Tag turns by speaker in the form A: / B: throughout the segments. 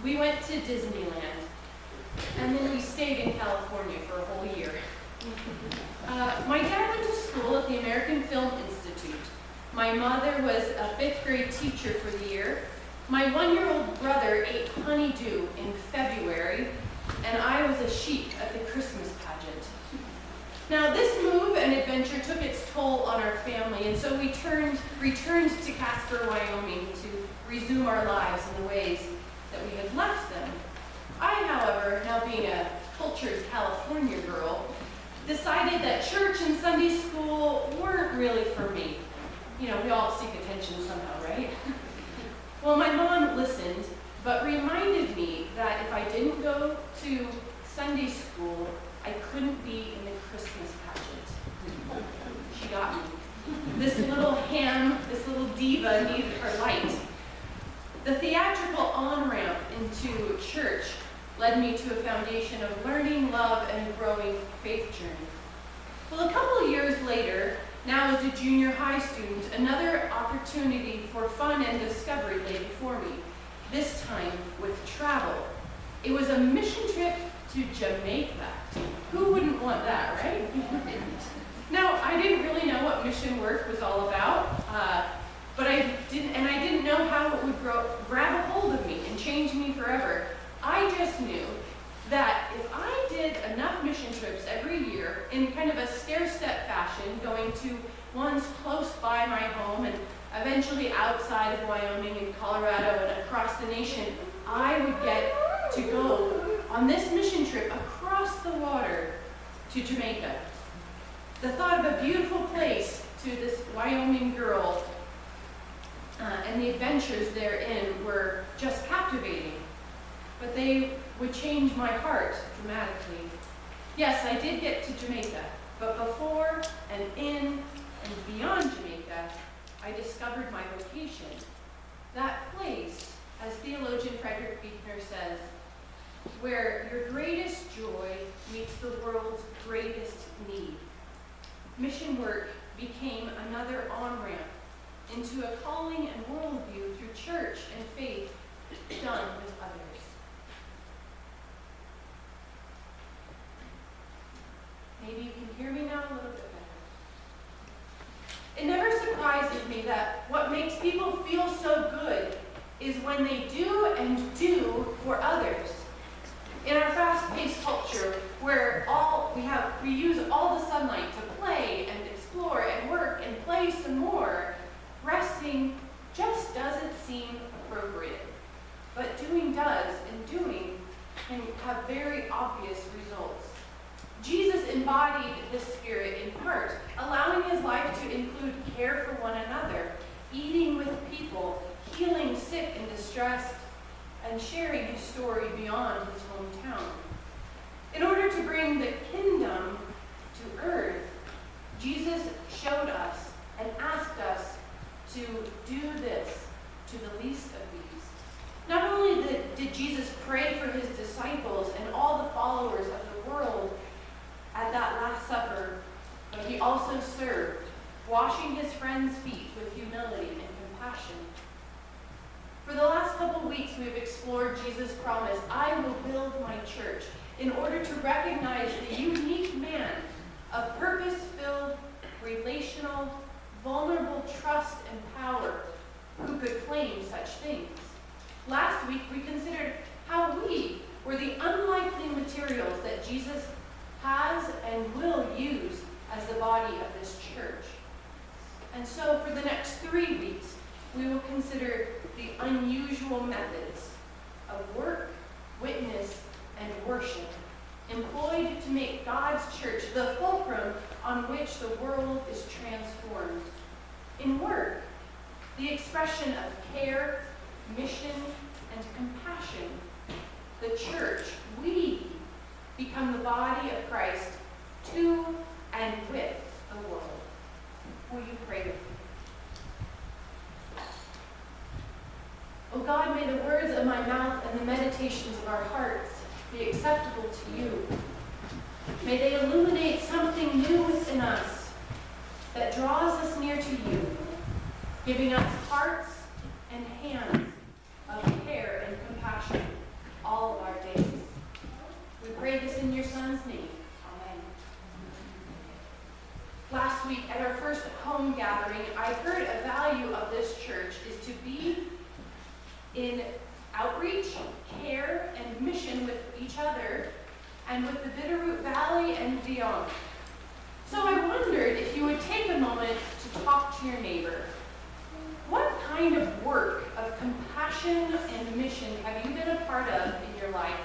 A: we went to Disneyland, and then we stayed in California for a whole year. My dad went to school at the American Film Institute. My mother was a 5th grade teacher for the year. My 1-year-old brother ate honeydew in February, and I was a sheep at the Christmas pageant. Now, this move and adventure took its toll on our family, and so we returned to Casper, Wyoming to resume our lives in the ways that we had left them. I, however, now being a cultured California girl, decided that church and Sunday school weren't really for me. You know, we all seek attention somehow, right? Well, my mom listened, but reminded me that if I didn't go to Sunday school, I couldn't be in the Christmas pageant. She got me. This little ham, this little diva needed her light. The theatrical on-ramp into church led me to a foundation of learning, love, and a growing faith journey. Well, a couple of years later, now as a junior high student, another opportunity for fun and discovery lay before me, this time with travel. It was a mission trip to Jamaica. Who wouldn't want that, right? Now, I didn't really know what mission work was all about, but I didn't know how it would grab a hold of me and change me forever. I just knew that if I did enough mission trips every year in kind of a stair-step fashion, going to ones close by my home and eventually outside of Wyoming and Colorado and across the nation, I would get to go on this mission trip across the water to Jamaica. The thought of a beautiful place to this Wyoming girl and the adventures therein were just captivating, but they would change my heart dramatically. Yes, I did get to Jamaica, but before and in and beyond Jamaica, I discovered my vocation. That place, as theologian Frederick Buechner says, where your greatest joy meets the world's greatest need. Mission work became another on-ramp into a calling and worldview through church and faith done with others. Maybe you can hear me now a little bit better. It never surprises me that what makes people feel so good is when they do and do for others. In our fast-paced culture, where we use all the sunlight to play and explore and work and play some more, resting just doesn't seem appropriate. But doing does, and doing can have very obvious results. Jesus embodied this spirit in part, allowing his life to include care for one another, eating with people, healing sick and distressed, and sharing his story beyond his hometown. In order to bring the kingdom to earth, Jesus showed us and asked us to do this to the least of these. Not only did Jesus pray for his disciples and all the followers of the world at that Last Supper, but he also served, washing his friends' feet with humility and compassion. For the last couple weeks, we've explored Jesus' promise, I will build my church, in order to recognize the unique man of purpose-filled, relational, vulnerable trust and power who could claim such things. Last week, we considered how we were the unlikely materials that Jesus has and will use as the body of this church. And so for the next 3 weeks, we will consider the unusual methods of work, witness, and worship employed to make God's church the fulcrum on which the world is transformed. In work, the expression of care, mission, and compassion, the church, we become the body of Christ to and with the world. Will you pray with me? O God, may the words of my mouth and the meditations of our hearts be acceptable to you. May they illuminate something new within us that draws us near to you, giving us hearts and hands of care and compassion pray this in your son's name. Amen. Last week at our first home gathering, I heard a value of this church is to be in outreach, care, and mission with each other and with the Bitterroot Valley and beyond. So I wondered if you would take a moment to talk to your neighbor. What kind of work of compassion and mission have you been a part of in your life?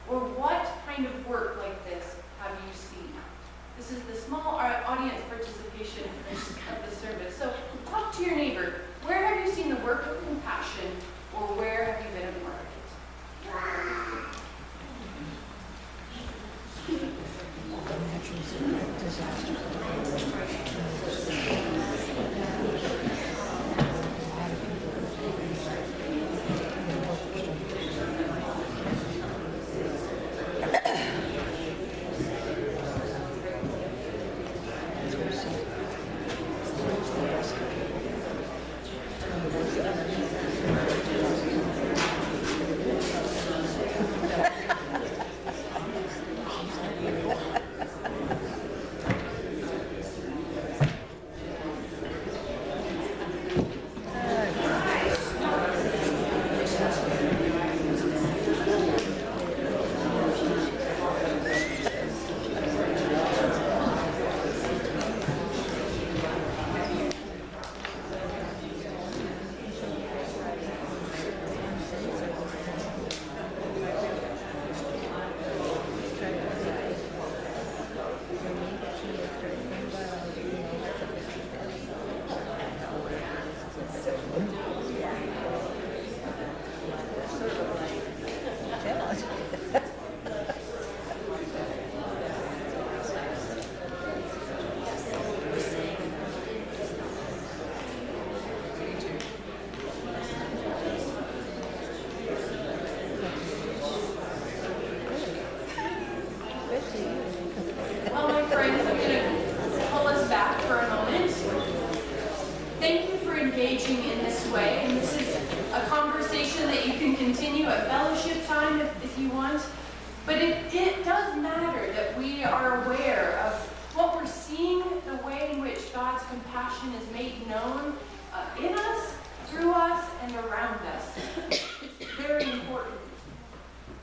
A: Or what kind of work like this have you seen? This is the small audience participation of the service. So talk to your neighbor. Where have you seen the work of compassion, or where have you been a part of it? Well, my friends, I'm going to pull us back for a moment. Thank you for engaging in this way, and this is a conversation that you can continue at fellowship time if you want. But it does matter that we are aware of what we're seeing, the way in which God's compassion is made known in us, through us, and around us. It's very important.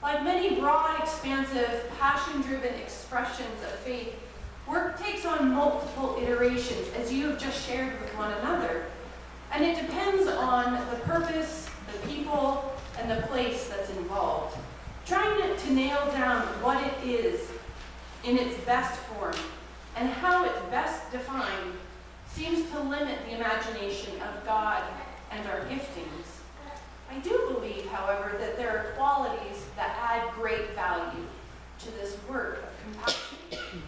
A: Like many broad, expansive, passion-driven expressions of faith, work takes on multiple iterations, as you have just shared with one another. And it depends on the purpose, the people, and the place that's involved. Trying to nail down what it is in its best form and how it's best defined seems to limit the imagination of God and our giftings. I do believe, however, that there are qualities that add great value to this work of compassion.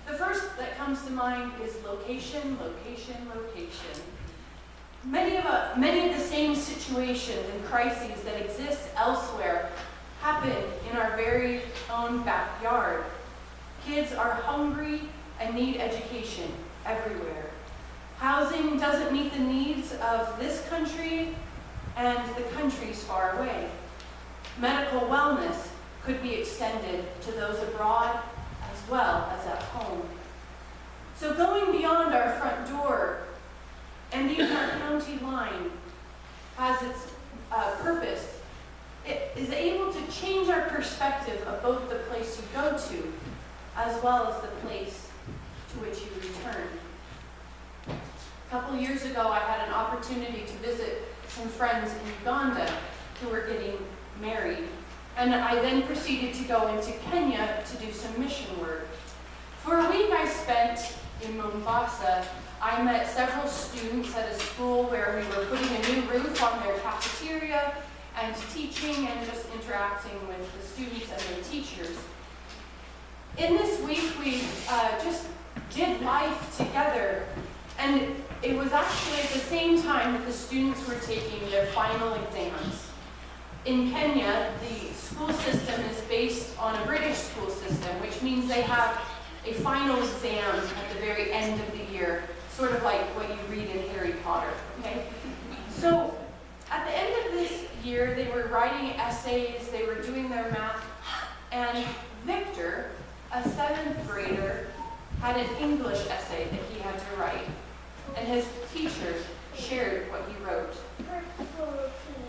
A: The first that comes to mind is location, location, location. Many of the same situations and crises that exist elsewhere happen in our very own backyard. Kids are hungry and need education everywhere. Housing doesn't meet the needs of this country, and the countries far away. Medical wellness could be extended to those abroad as well as at home. So going beyond our front door and even our county line has its purpose. It is able to change our perspective of both the place you go to as well as the place to which you return. A couple years ago, I had an opportunity to visit some friends in Uganda who were getting married. And I then proceeded to go into Kenya to do some mission work. For a week I spent in Mombasa. I met several students at a school where we were putting a new roof on their cafeteria and teaching and just interacting with the students and their teachers. In this week, we just did life together, and it was actually at the same time that the students were taking their final exams. In Kenya, the school system is based on a British school system, which means they have a final exam at the very end of the year, sort of like what you read in Harry Potter, okay? So at the end of this year, they were writing essays, they were doing their math, and Victor, a 7th grader, had an English essay that he had to write, and his teachers shared what he wrote.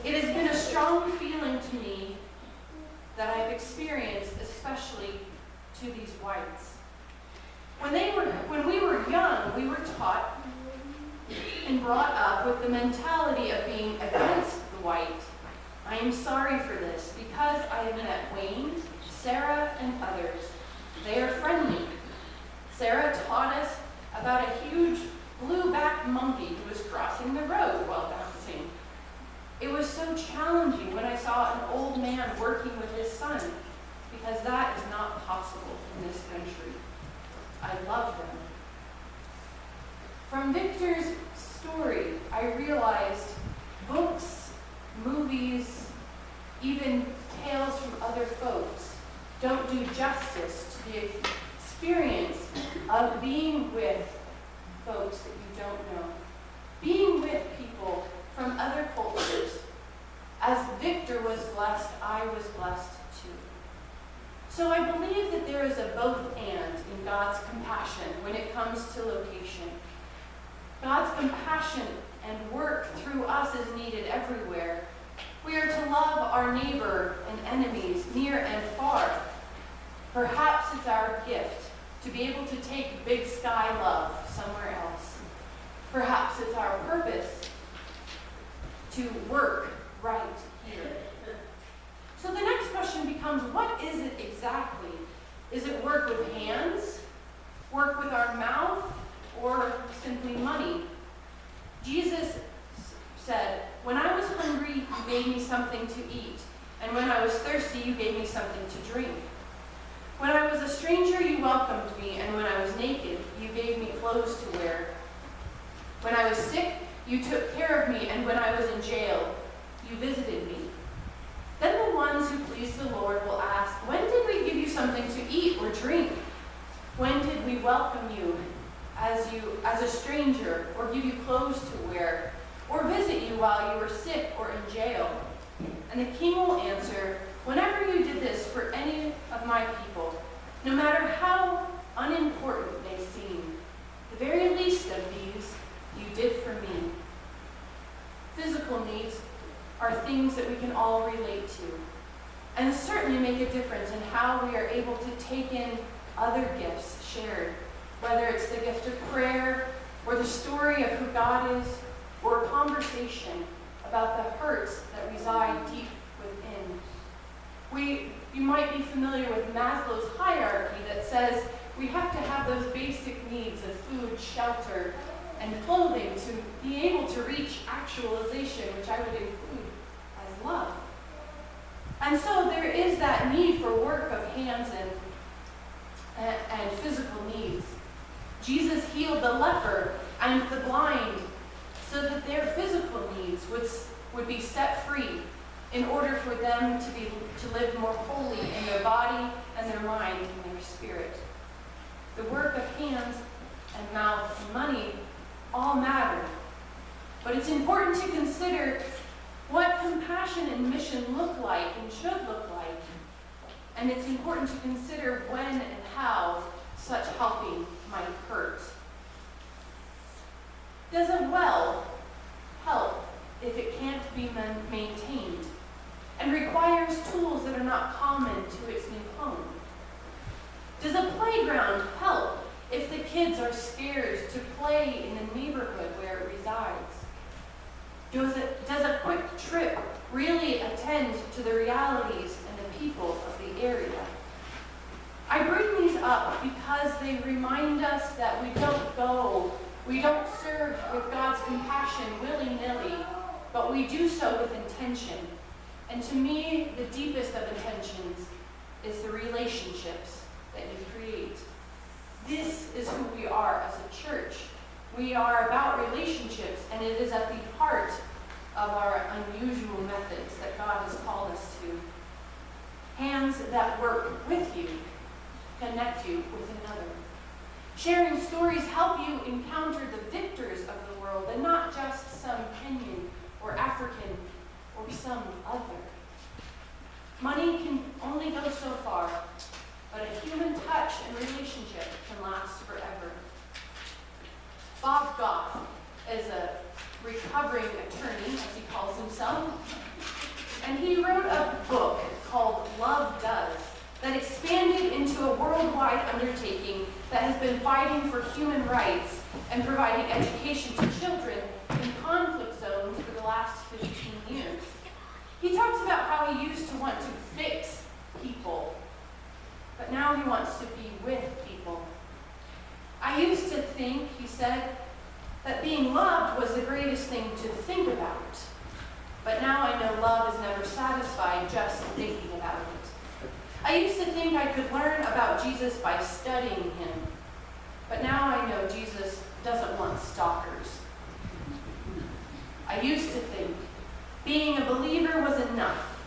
A: It has been a strong feeling to me that I've experienced, especially to these whites. When we were young, we were taught and brought up with the mentality of being against the white. I am sorry for this because I have met Wayne, Sarah, and others. They are friendly. Sarah taught us about a huge blue-backed monkey who was crossing the road while bouncing. It was so challenging when I saw an old man working with his son, because that is not possible in this country. I love them. From Victor's story, I realized books, movies, even tales from other folks don't do justice to the experience of being with folks that you don't know. Being with people from other cultures. As Victor was blessed, I was blessed too. So I believe that there is a both and in God's compassion when it comes to location. God's compassion and work through us is needed everywhere. We are to love our neighbor and enemies near and far. Perhaps it's our gift to be able to take big sky love somewhere else. Perhaps it's our purpose to work right here. So the next question becomes, what is it exactly? Is it work with hands, work with our mouth, or simply money? Jesus said, when I was hungry, you gave me something to eat, and when I was thirsty, you gave me something to drink. When I was a stranger, you welcomed me, and when I was naked, you gave me clothes to wear. When I was sick, you took care of me, and when I was in jail, you visited me. Then the ones who please the Lord will ask, when did we give you something to eat or drink? When did we welcome you as a stranger, or give you clothes to wear, or visit you while you were sick or in jail? And the king will answer, whenever you did this for any of my people, no matter how unimportant they seem, the very least of these you did for me. Physical needs are things that we can all relate to, and certainly make a difference in how we are able to take in other gifts shared, whether it's the gift of prayer, or the story of who God is, or a conversation about the hurts that reside deep within. You might be familiar with Maslow's hierarchy that says we have to have those basic needs of food, shelter, and clothing to be able to reach actualization, which I would include as love. And so there is that need for work of hands and physical needs. Jesus healed the leper and the blind so that their physical needs would be set free in order for them to live more wholly in their body and their mind and their spirit. The work of hands and mouth and money all matter. But it's important to consider what compassion and mission look like and should look like. And it's important to consider when and how such helping might hurt. Does a well help if it can't be maintained and requires tools that are not common to its new home? Does a playground help if the kids are scared to play in the neighborhood where it resides? Does a quick trip really attend to the realities and the people of the area? I bring these up because they remind us that we don't serve with God's compassion willy-nilly, but we do so with intention. And to me, the deepest of intentions is the relationships that you create. This is who we are as a church. We are about relationships, and it is at the heart of our unusual methods that God has called us to. Hands that work with you, connect you with another. Sharing stories help you encounter the victors of the world, and not just some Kenyan or African or some other. Money can only go so far, but a human touch and relationship can last forever. Bob Goff is a recovering attorney, as he calls himself, and he wrote a book called Love Does that expanded into a worldwide undertaking that has been fighting for human rights and providing education to children in conflict zones for the last 15 years. He talks about how he used to want to fix people, but now he wants to be with people. I used to think, he said, that being loved was the greatest thing to think about. But now I know love is never satisfied just thinking about it. I used to think I could learn about Jesus by studying him. But now I know Jesus doesn't want stalkers. I used to think being a believer was enough.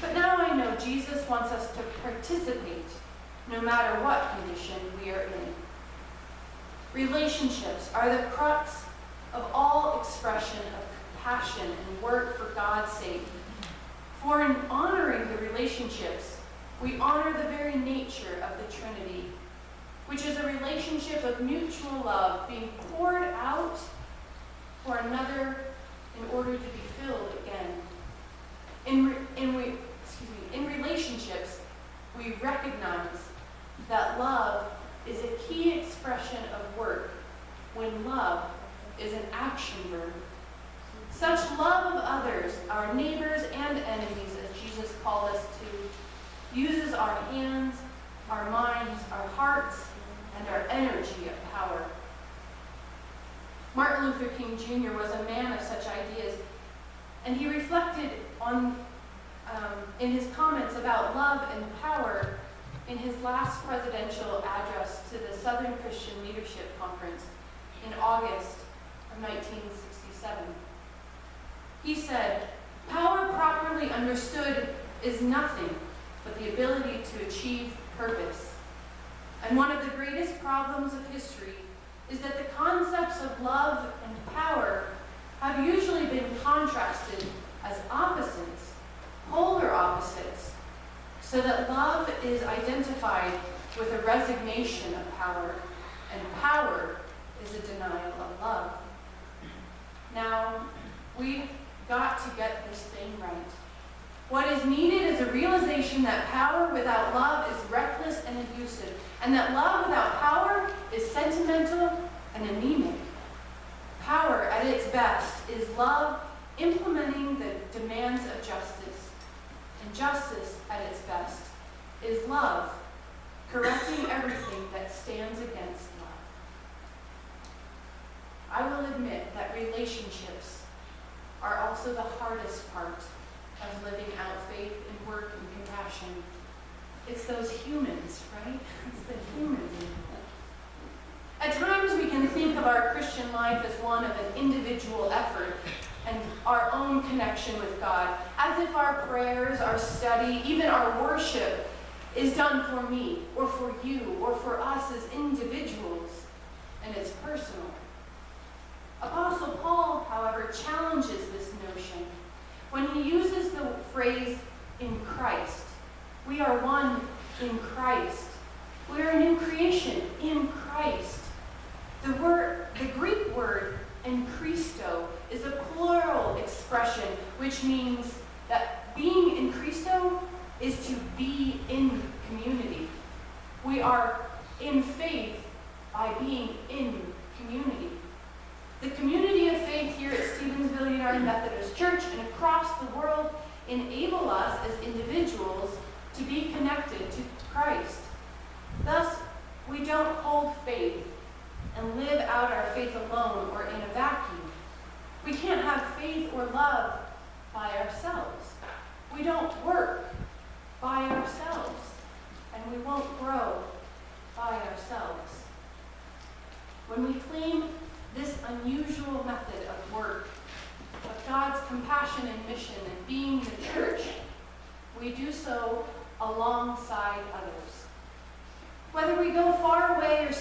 A: But now I know Jesus wants us to participate no matter what condition we are in. Relationships are the crux of all expression of compassion and work for God's sake. For in honoring the relationships, we honor the very nature of the Trinity, which is a relationship of mutual love being poured out for another in order to be filled again. In relationships, we recognize that love is a key expression of work when love is an action verb. Such love of others, our neighbors and enemies, as Jesus called us to, uses our hands, our minds, our hearts, and our energy of power. Martin Luther King Jr. was a man of such ideas, and he reflected on in his comments about love and power in his last presidential address to the Southern Christian Leadership Conference in August of 1967. He said, "Power properly understood is nothing but the ability to achieve purpose. And one of the greatest problems of history is that the concepts of love and power have usually been contrasted as opposites, polar opposites, so that love is identified with a resignation of power, and power is a denial of love." Now, we've got to get this thing right. What is needed is a realization that power without love is reckless and abusive, and that love without power is sentimental and anemic. Power at its best is love implementing the demands of justice, and justice at its best is love correcting everything that stands against love. I will admit that relationships are also the hardest part of living out faith and work and compassion. It's those humans, right? It's the humans. At times we can think of our Christian life as one of an individual effort and our own connection with God, as if our prayers, our study, even our worship is done for me or for you or for us as individuals, and it's personal. Apostle Paul, however, challenges this notion when he uses the phrase "in Christ." We are one in Christ. We are a new creation in Christ. The Greek word "en Christo" is a plural expression, which means that being in Christo is to be in community. We are in faith by being in community. The community of faith here at Stevensville United Methodist Church and across the world enable us as individuals to be connected to Christ. Thus, we don't hold faith and live out our faith alone or in a vacuum. We can't have faith or love by ourselves. We don't work by ourselves, and we won't grow by ourselves. When we claim this unusual method of work, of God's compassion and mission and being the church, we do so alongside others. Whether we go far